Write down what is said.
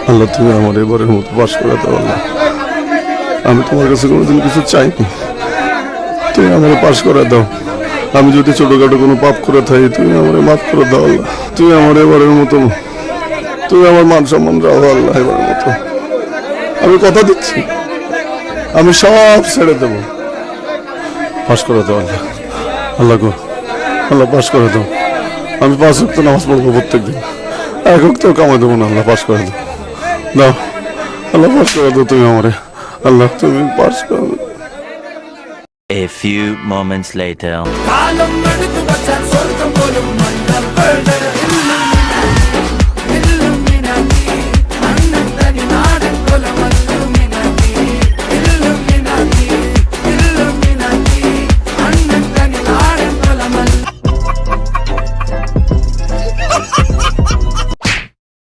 আল্লাহ তুমি আমার এবারের মতো পাশ করে দাও আল্লাহ। আমি তোমার কাছে কোনোদিন কিছু চাইনি, তুমি আমার পাশ করে দাও। আমি যদি ছোটখাটো কোনো পাপ করে থাকি তুমি আমার মাফ করে দাও আল্লাহ। তুমি আমার এবারের মতো, তুমি আমার মান সম্মান রাখো আল্লাহ এবারের মতো। আমি কথা দিচ্ছি আমি সব ছেড়ে দেবো। পাশ করে দাও আল্লাহ। আল্লাহ গো, আল্লাহ পাশ করে দাও। আমি 5 ওয়াক্ত নামাজ পড়বো প্রত্যেক দিন, 1 ওয়াক্তও কামাই দেবো না। আল্লাহ পাশ করে দাও, দাও আল্লাহ পাশ করে দাও তুমি আমারে। আল্লাহ তুমি পাশ করে দাও। A few moments later. കാലം എടുത്തു വച്ചാൽ സ്വർഗം പോലും മണ്ണ